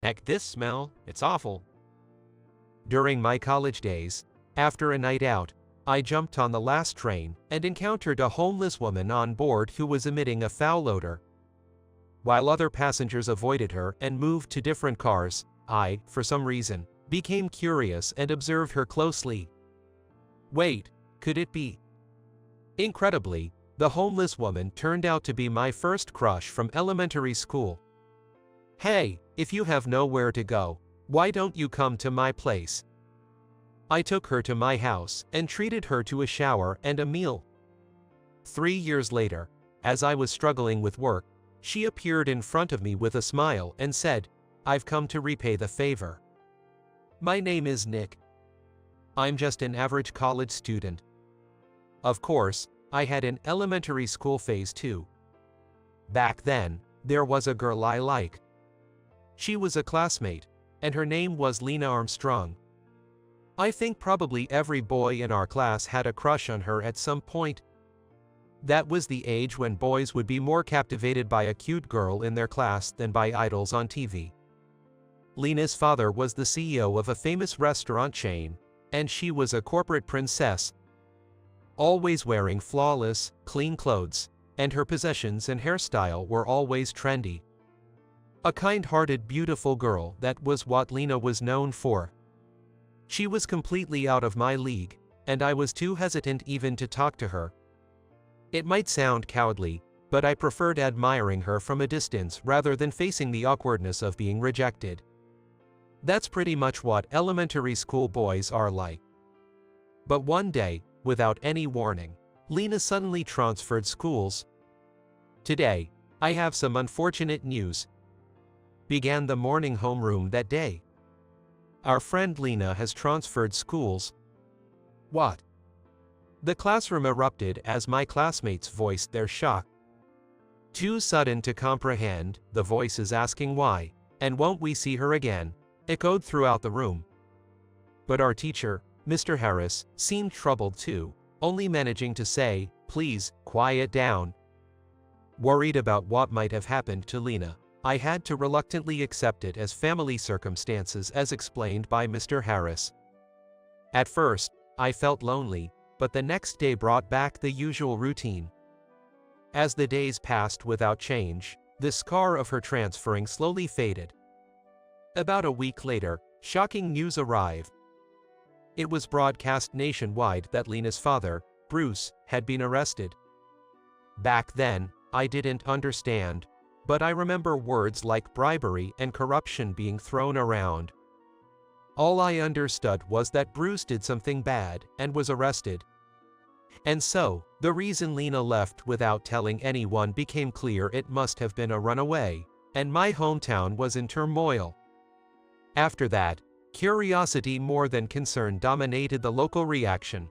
Heck, this smell, it's awful. During my college days, after a night out, I jumped on the last train and encountered a homeless woman on board who was emitting a foul odor. While other passengers avoided her and moved to different cars, I, for some reason, became curious and observed her closely. Wait, could it be? Incredibly, the homeless woman turned out to be my first crush from elementary school. Hey, if you have nowhere to go, why don't you come to my place? I took her to my house and treated her to a shower and a meal. 3 years later, as I was struggling with work, she appeared in front of me with a smile and said, "I've come to repay the favor. My name is Nick. I'm just an average college student." Of course, I had an elementary school phase too. Back then, there was a girl I liked. She was a classmate, and her name was Lena Armstrong. I think probably every boy in our class had a crush on her at some point. That was the age when boys would be more captivated by a cute girl in their class than by idols on TV. Lena's father was the CEO of a famous restaurant chain, and she was a corporate princess, always wearing flawless, clean clothes, and her possessions and hairstyle were always trendy. A kind-hearted, beautiful girl, that was what Lena was known for. She was completely out of my league, and I was too hesitant even to talk to her. It might sound cowardly, but I preferred admiring her from a distance rather than facing the awkwardness of being rejected. That's pretty much what elementary school boys are like. But one day, without any warning, Lena suddenly transferred schools. Today, I have some unfortunate news. Began the morning homeroom that day. Our friend Lena has transferred schools. What? The classroom erupted as my classmates voiced their shock. Too sudden to comprehend, the voices asking why, and won't we see her again, echoed throughout the room. But our teacher, Mr. Harris, seemed troubled too, only managing to say, "Please, quiet down." Worried about what might have happened to Lena, I had to reluctantly accept it as family circumstances as explained by Mr. Harris. At first, I felt lonely, but the next day brought back the usual routine. As the days passed without change, the scar of her transferring slowly faded. About a week later, shocking news arrived. It was broadcast nationwide that Lena's father, Bruce, had been arrested. Back then, I didn't understand, but I remember words like bribery and corruption being thrown around. All I understood was that Bruce did something bad and was arrested. And so, the reason Lena left without telling anyone became clear. It must have been a runaway, and my hometown was in turmoil. After that, curiosity more than concern dominated the local reaction.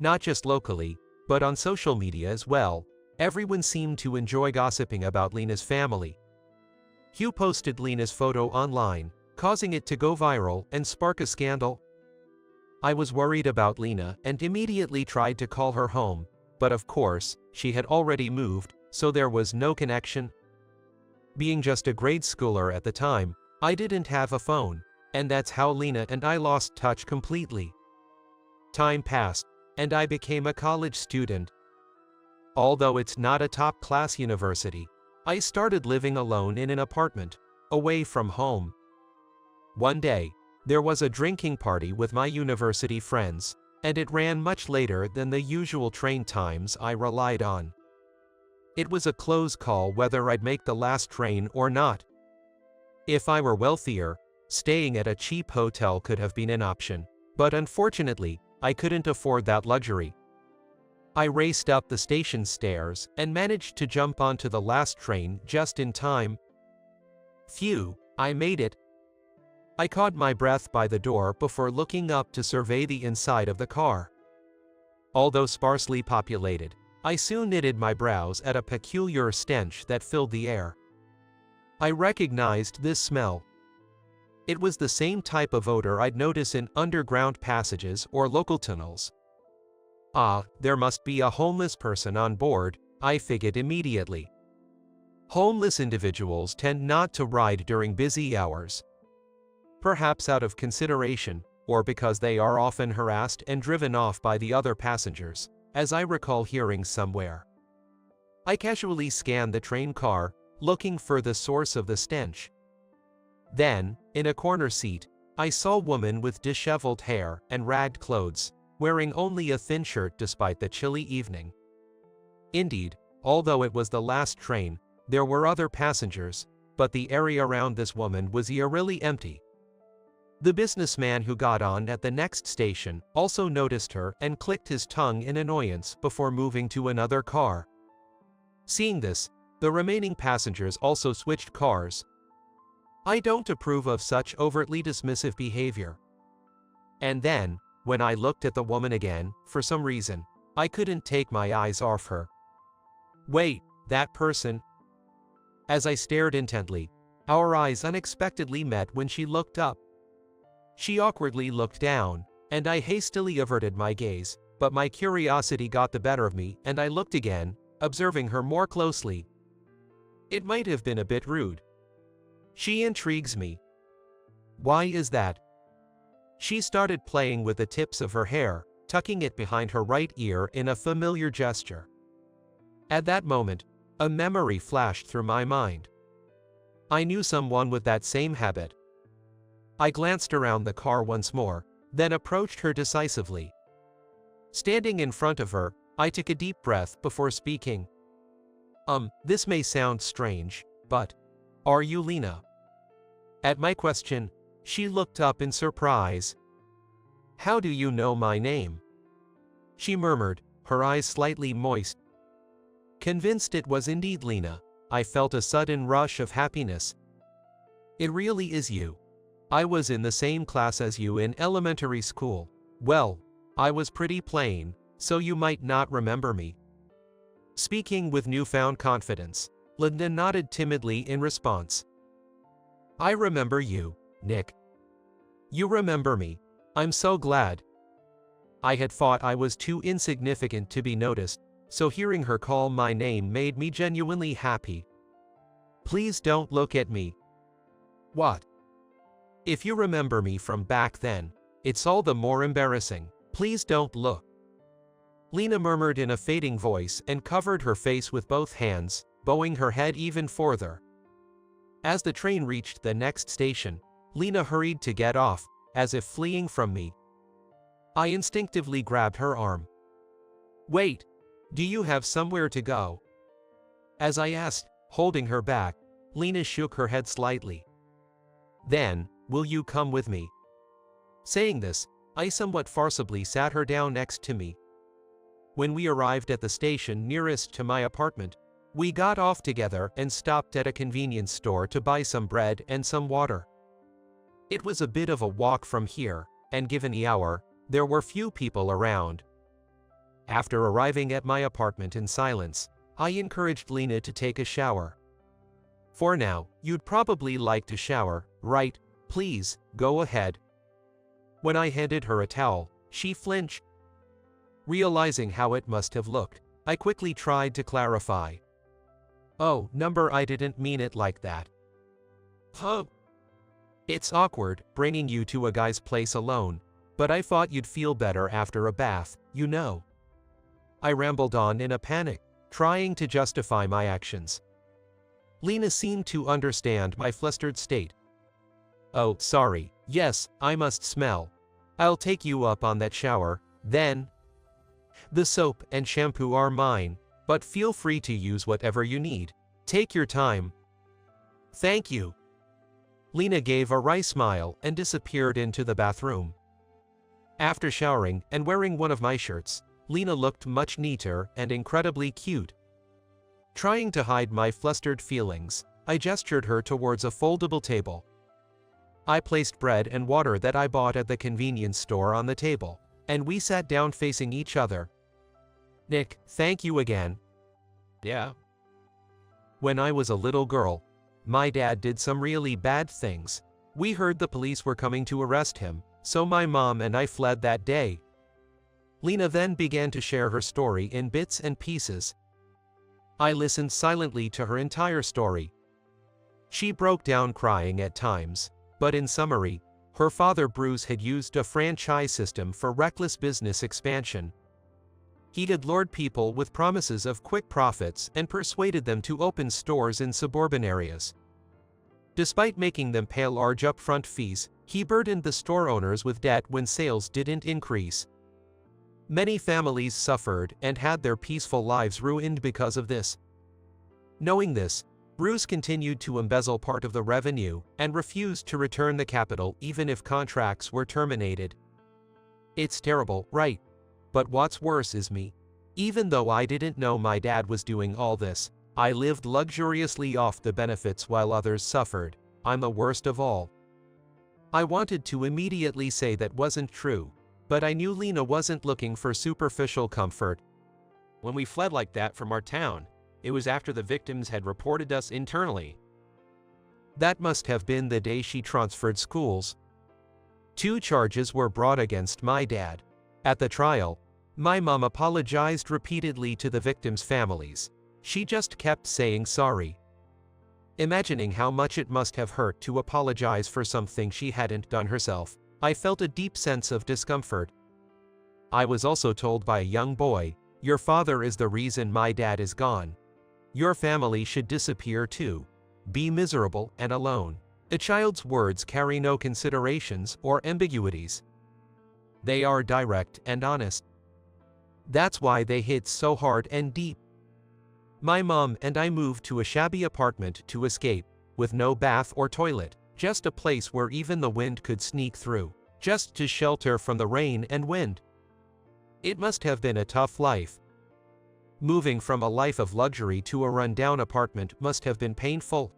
Not just locally, but on social media as well, everyone seemed to enjoy gossiping about Lena's family. Hugh posted Lena's photo online, causing it to go viral and spark a scandal. I was worried about Lena and immediately tried to call her home, but of course, she had already moved, so there was no connection. Being just a grade schooler at the time, I didn't have a phone, and that's how Lena and I lost touch completely. Time passed, and I became a college student. Although it's not a top-class university, I started living alone in an apartment, away from home. One day, there was a drinking party with my university friends, and it ran much later than the usual train times I relied on. It was a close call whether I'd make the last train or not. If I were wealthier, staying at a cheap hotel could have been an option, but unfortunately, I couldn't afford that luxury. I raced up the station stairs and managed to jump onto the last train just in time. Phew, I made it. I caught my breath by the door before looking up to survey the inside of the car. Although sparsely populated, I soon knitted my brows at a peculiar stench that filled the air. I recognized this smell. It was the same type of odor I'd notice in underground passages or local tunnels. Ah, there must be a homeless person on board, I figured immediately. Homeless individuals tend not to ride during busy hours. Perhaps out of consideration, or because they are often harassed and driven off by the other passengers, as I recall hearing somewhere. I casually scanned the train car, looking for the source of the stench. Then, in a corner seat, I saw a woman with disheveled hair and ragged clothes, wearing only a thin shirt despite the chilly evening. Indeed, although it was the last train, there were other passengers, but the area around this woman was eerily empty. The businessman who got on at the next station also noticed her and clicked his tongue in annoyance before moving to another car. Seeing this, the remaining passengers also switched cars. I don't approve of such overtly dismissive behavior. And then, when I looked at the woman again, for some reason, I couldn't take my eyes off her. Wait, that person? As I stared intently, our eyes unexpectedly met when she looked up. She awkwardly looked down, and I hastily averted my gaze, but my curiosity got the better of me and I looked again, observing her more closely. It might have been a bit rude. She intrigues me. Why is that? She started playing with the tips of her hair, tucking it behind her right ear in a familiar gesture. At that moment, a memory flashed through my mind. I knew someone with that same habit. I glanced around the car once more, then approached her decisively. Standing in front of her, I took a deep breath before speaking. This may sound strange, but are you Lena? At my question, she looked up in surprise. How do you know my name? She murmured, her eyes slightly moist. Convinced it was indeed Lena, I felt a sudden rush of happiness. It really is you. I was in the same class as you in elementary school. Well, I was pretty plain, so you might not remember me. Speaking with newfound confidence, Linda nodded timidly in response. I remember you, Nick. You remember me. I'm so glad. I had thought I was too insignificant to be noticed, so hearing her call my name made me genuinely happy. Please don't look at me. What? If you remember me from back then, it's all the more embarrassing. Please don't look. Lena murmured in a fading voice and covered her face with both hands, bowing her head even further. As the train reached the next station, Lena hurried to get off, as if fleeing from me. I instinctively grabbed her arm. Wait, do you have somewhere to go? As I asked, holding her back, Lena shook her head slightly. Then, will you come with me? Saying this, I somewhat forcibly sat her down next to me. When we arrived at the station nearest to my apartment, we got off together and stopped at a convenience store to buy some bread and some water. It was a bit of a walk from here, and given the hour, there were few people around. After arriving at my apartment in silence, I encouraged Lena to take a shower. For now, you'd probably like to shower, right? Please, go ahead. When I handed her a towel, she flinched. Realizing how it must have looked, I quickly tried to clarify. Oh, I didn't mean it like that. Huh? It's awkward bringing you to a guy's place alone, but I thought you'd feel better after a bath, you know. I rambled on in a panic, trying to justify my actions. Lena seemed to understand my flustered state. Oh, sorry, yes, I must smell. I'll take you up on that shower, then. The soap and shampoo are mine, but feel free to use whatever you need. Take your time. Thank you. Lena gave a wry smile and disappeared into the bathroom. After showering and wearing one of my shirts, Lena looked much neater and incredibly cute. Trying to hide my flustered feelings, I gestured her towards a foldable table. I placed bread and water that I bought at the convenience store on the table, and we sat down facing each other. Nick, thank you again. Yeah. When I was a little girl, my dad did some really bad things. We heard the police were coming to arrest him, so my mom and I fled that day. Lena then began to share her story in bits and pieces. I listened silently to her entire story. She broke down crying at times, but in summary, her father Bruce had used a franchise system for reckless business expansion. He had lured people with promises of quick profits and persuaded them to open stores in suburban areas. Despite making them pay large upfront fees, he burdened the store owners with debt when sales didn't increase. Many families suffered and had their peaceful lives ruined because of this. Knowing this, Bruce continued to embezzle part of the revenue and refused to return the capital even if contracts were terminated. It's terrible, right? But what's worse is me. Even though I didn't know my dad was doing all this, I lived luxuriously off the benefits while others suffered. I'm the worst of all. I wanted to immediately say that wasn't true, but I knew Lena wasn't looking for superficial comfort. When we fled like that from our town, it was after the victims had reported us internally. That must have been the day she transferred schools. 2 charges were brought against my dad. At the trial, my mom apologized repeatedly to the victims' families. She just kept saying sorry. Imagining how much it must have hurt to apologize for something she hadn't done herself, I felt a deep sense of discomfort. I was also told by a young boy, "Your father is the reason my dad is gone. Your family should disappear too. Be miserable and alone." A child's words carry no considerations or ambiguities. They are direct and honest. That's why they hit so hard and deep. My mom and I moved to a shabby apartment to escape, with no bath or toilet, just a place where even the wind could sneak through, just to shelter from the rain and wind. It must have been a tough life. Moving from a life of luxury to a run-down apartment must have been painful.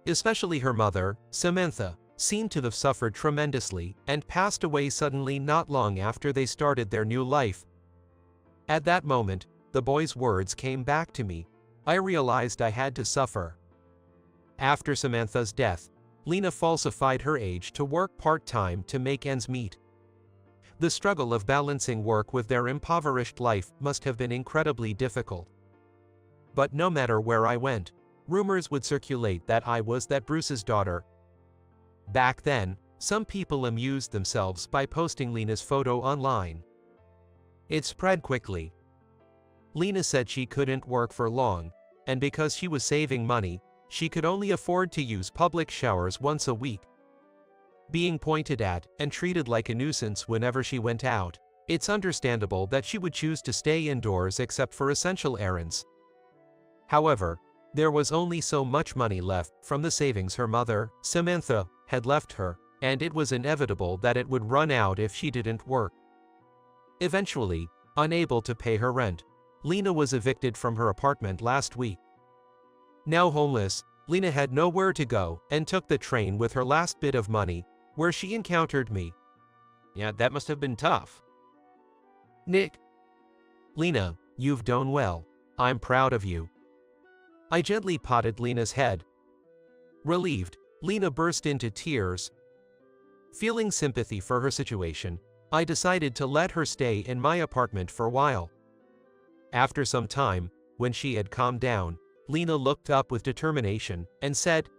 Especially her mother, Samantha, seemed to have suffered tremendously and passed away suddenly not long after they started their new life. At that moment, the boy's words came back to me. I realized I had to suffer. After Samantha's death, Lena falsified her age to work part-time to make ends meet. The struggle of balancing work with their impoverished life must have been incredibly difficult. But no matter where I went, rumors would circulate that I was that Bruce's daughter. Back then, some people amused themselves by posting Lena's photo online. It spread quickly. Lena said she couldn't work for long, and because she was saving money, she could only afford to use public showers once a week. Being pointed at and treated like a nuisance whenever she went out, it's understandable that she would choose to stay indoors except for essential errands. However, there was only so much money left from the savings her mother, Samantha, had left her, and it was inevitable that it would run out if she didn't work. Eventually, unable to pay her rent, Lena was evicted from her apartment last week. Now homeless, Lena had nowhere to go and took the train with her last bit of money, where she encountered me. Yeah, that must have been tough. Nick. Lena, you've done well. I'm proud of you. I gently patted Lena's head. Relieved, Lena burst into tears. Feeling sympathy for her situation, I decided to let her stay in my apartment for a while. After some time, when she had calmed down, Lena looked up with determination and said,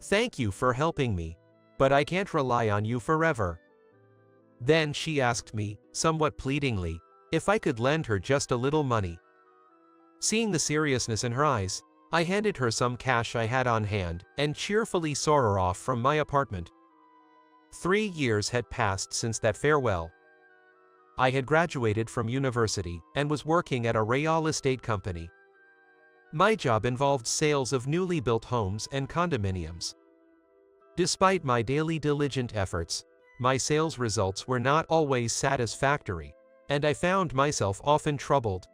"Thank you for helping me, but I can't rely on you forever." Then she asked me, somewhat pleadingly, if I could lend her just a little money. Seeing the seriousness in her eyes, I handed her some cash I had on hand and cheerfully saw her off from my apartment. 3 years had passed since that farewell. I had graduated from university and was working at a real estate company. My job involved sales of newly built homes and condominiums. Despite my daily diligent efforts, my sales results were not always satisfactory, and I found myself often troubled.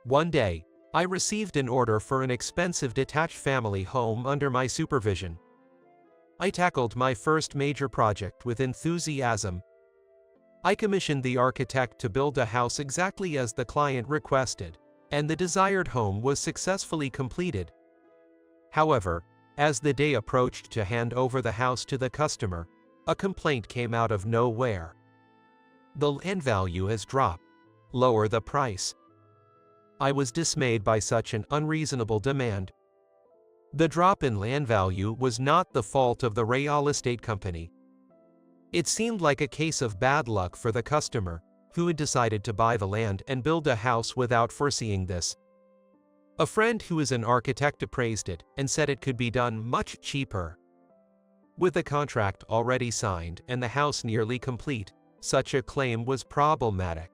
One day, I received an order for an expensive detached family home under my supervision. I tackled my first major project with enthusiasm. I commissioned the architect to build a house exactly as the client requested, and the desired home was successfully completed. However, as the day approached to hand over the house to the customer, a complaint came out of nowhere. The land value has dropped. Lower the price. I was dismayed by such an unreasonable demand. The drop in land value was not the fault of the real estate company. It seemed like a case of bad luck for the customer, who had decided to buy the land and build a house without foreseeing this. A friend who is an architect appraised it and said it could be done much cheaper. With the contract already signed and the house nearly complete, such a claim was problematic.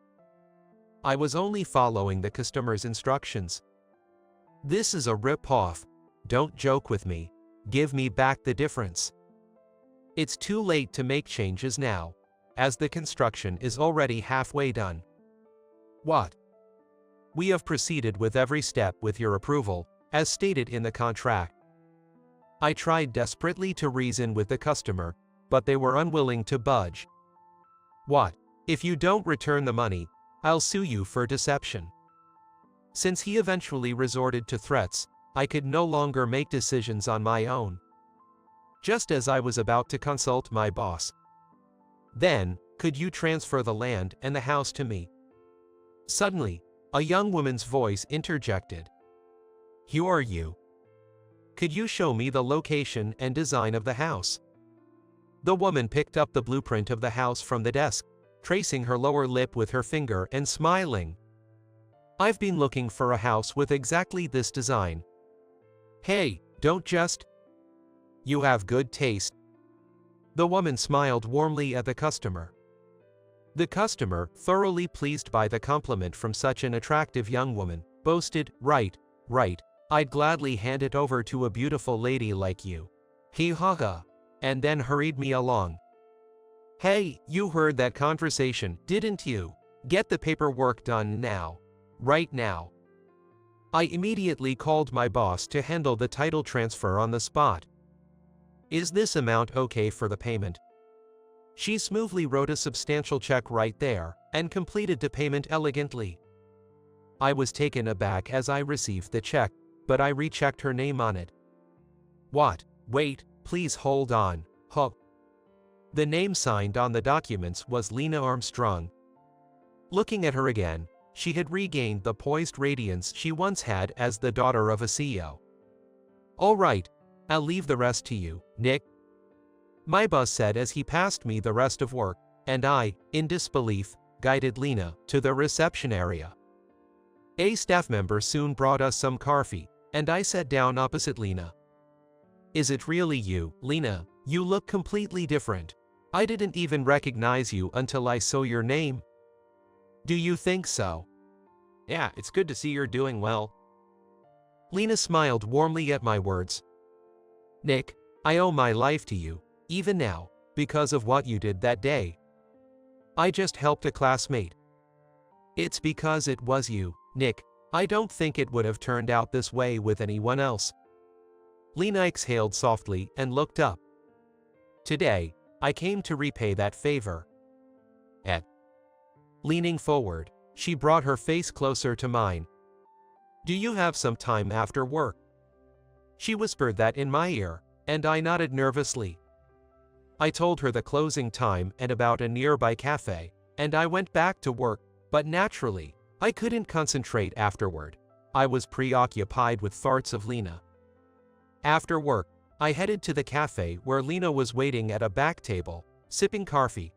I was only following the customer's instructions. This is a rip-off. Don't joke with me. Give me back the difference. It's too late to make changes now, as the construction is already halfway done. What? We have proceeded with every step with your approval, as stated in the contract. I tried desperately to reason with the customer, but they were unwilling to budge. What? If you don't return the money, I'll sue you for deception. Since he eventually resorted to threats, I could no longer make decisions on my own. Just as I was about to consult my boss. Then, could you transfer the land and the house to me? Suddenly, a young woman's voice interjected. Who are you? Could you show me the location and design of the house? The woman picked up the blueprint of the house from the desk, tracing her lower lip with her finger and smiling. I've been looking for a house with exactly this design. Hey, don't just. You have good taste. The woman smiled warmly at the customer. The customer, thoroughly pleased by the compliment from such an attractive young woman, boasted, right, I'd gladly hand it over to a beautiful lady like you. Hee ha ha, and then hurried me along. Hey, you heard that conversation, didn't you? Get the paperwork done now. Right now. I immediately called my boss to handle the title transfer on the spot. Is this amount okay for the payment? She smoothly wrote a substantial check right there, and completed the payment elegantly. I was taken aback as I received the check, but I rechecked her name on it. What? Wait, please hold on. Huh. The name signed on the documents was Lena Armstrong. Looking at her again, she had regained the poised radiance she once had as the daughter of a CEO. All right, I'll leave the rest to you, Nick. My boss said as he passed me the rest of work, and I, in disbelief, guided Lena to the reception area. A staff member soon brought us some coffee, and I sat down opposite Lena. Is it really you, Lena? You look completely different. I didn't even recognize you until I saw your name. Do you think so? Yeah, it's good to see you're doing well. Lena smiled warmly at my words. Nick, I owe my life to you, even now, because of what you did that day. I just helped a classmate. It's because it was you, Nick. I don't think it would have turned out this way with anyone else. Lena exhaled softly and looked up. Today, I came to repay that favor. Leaning forward, she brought her face closer to mine. Do you have some time after work? She whispered that in my ear, and I nodded nervously. I told her the closing time and about a nearby cafe, and I went back to work, but naturally, I couldn't concentrate afterward. I was preoccupied with thoughts of Lena. After work, I headed to the cafe where Lena was waiting at a back table, sipping coffee.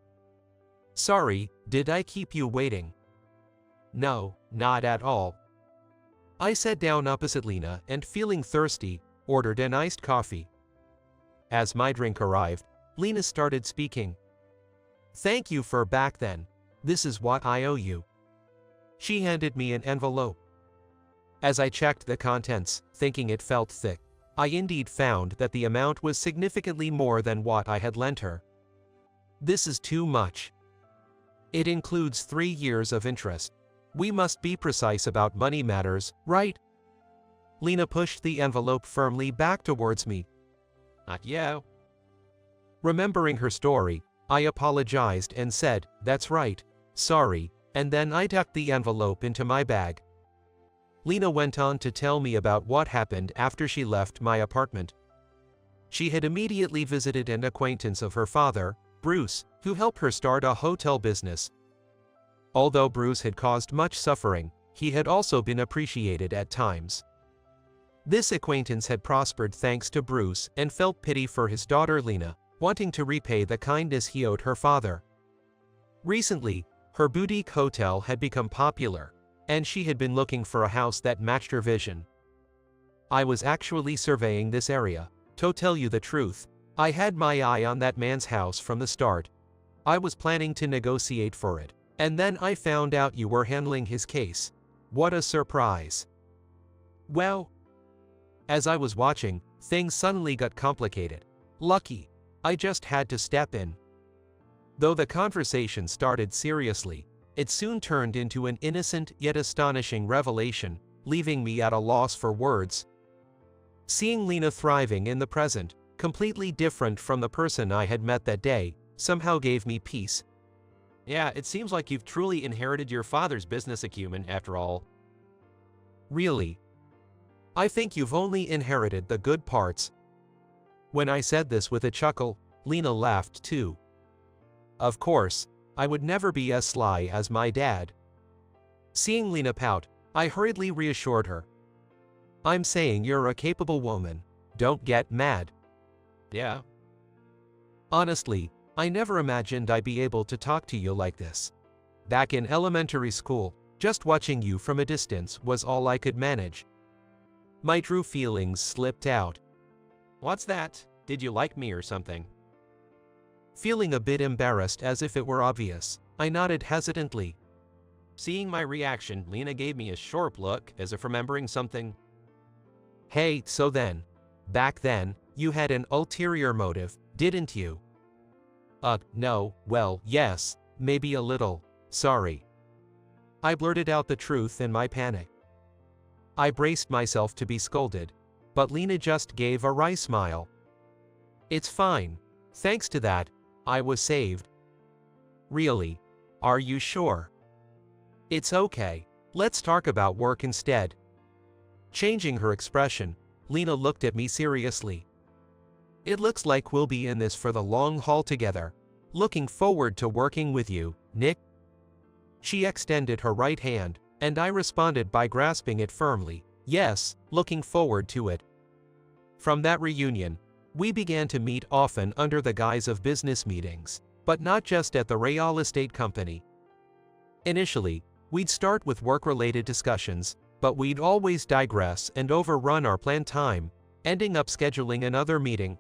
Sorry, did I keep you waiting? No, not at all. I sat down opposite Lena and, feeling thirsty, ordered an iced coffee. As my drink arrived, Lena started speaking. Thank you for back then. This is what I owe you. She handed me an envelope. As I checked the contents, thinking it felt thick, I indeed found that the amount was significantly more than what I had lent her. This is too much. It includes 3 years of interest. We must be precise about money matters, right? Lena pushed the envelope firmly back towards me. Not you. Remembering her story, I apologized and said, that's right, sorry, and then I tucked the envelope into my bag. Lena went on to tell me about what happened after she left my apartment. She had immediately visited an acquaintance of her father, Bruce, who helped her start a hotel business. Although Bruce had caused much suffering, he had also been appreciated at times. This acquaintance had prospered thanks to Bruce and felt pity for his daughter Lena, wanting to repay the kindness he owed her father. Recently, her boutique hotel had become popular, and she had been looking for a house that matched her vision. I was actually surveying this area. To tell you the truth, I had my eye on that man's house from the start. I was planning to negotiate for it, and then I found out you were handling his case. What a surprise. Well, as I was watching, things suddenly got complicated. Lucky, I just had to step in. Though the conversation started seriously, it soon turned into an innocent yet astonishing revelation, leaving me at a loss for words. Seeing Lena thriving in the present, completely different from the person I had met that day, somehow gave me peace. Yeah, it seems like you've truly inherited your father's business acumen after all. Really? I think you've only inherited the good parts. When I said this with a chuckle, Lena laughed too. Of course, I would never be as sly as my dad. Seeing Lena pout, I hurriedly reassured her. I'm saying you're a capable woman. Don't get mad. Yeah. Honestly, I never imagined I'd be able to talk to you like this. Back in elementary school, just watching you from a distance was all I could manage. My true feelings slipped out. What's that? Did you like me or something? Feeling a bit embarrassed as if it were obvious, I nodded hesitantly. Seeing my reaction, Lena gave me a sharp look, as if remembering something. Hey, so then, back then, you had an ulterior motive, didn't you? No, well, yes, maybe a little, sorry. I blurted out the truth in my panic. I braced myself to be scolded, but Lena just gave a wry smile. It's fine. Thanks to that, I was saved. Really? Are you sure? It's okay. Let's talk about work instead. Changing her expression, Lena looked at me seriously. It looks like we'll be in this for the long haul together. Looking forward to working with you, Nick. She extended her right hand, and I responded by grasping it firmly. Yes, looking forward to it. From that reunion, we began to meet often under the guise of business meetings, but not just at the real estate company. Initially, we'd start with work-related discussions, but we'd always digress and overrun our planned time, ending up scheduling another meeting.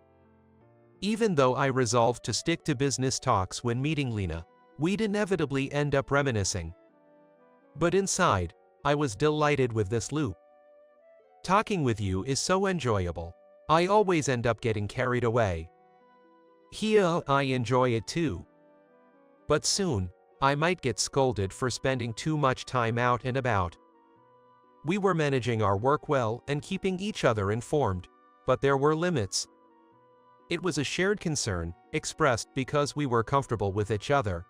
Even though I resolved to stick to business talks when meeting Lena, we'd inevitably end up reminiscing. But inside, I was delighted with this loop. Talking with you is so enjoyable. I always end up getting carried away. Here, I enjoy it too. But soon, I might get scolded for spending too much time out and about. We were managing our work well and keeping each other informed, but there were limits. It was a shared concern, expressed because we were comfortable with each other.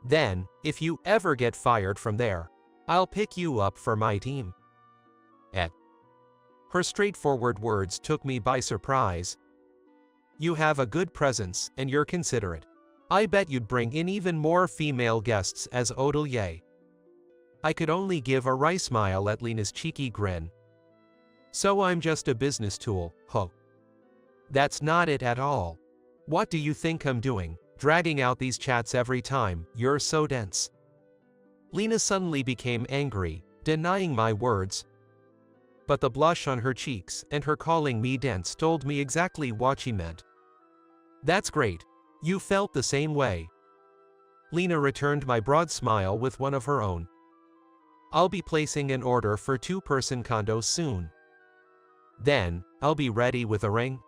Then, if you ever get fired from there, I'll pick you up for my team. Her straightforward words took me by surprise. You have a good presence and you're considerate. I bet you'd bring in even more female guests as hôtelier. I could only give a wry smile at Lena's cheeky grin. So I'm just a business tool, huh? That's not it at all. What do you think I'm doing, dragging out these chats every time? You're so dense. Lena suddenly became angry, denying my words. But the blush on her cheeks and her calling me dense told me exactly what she meant. That's great. You felt the same way. Lena returned my broad smile with one of her own. I'll be placing an order for 2-person condos soon. Then, I'll be ready with a ring.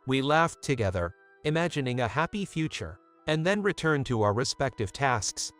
We laughed together, imagining a happy future, and then returned to our respective tasks.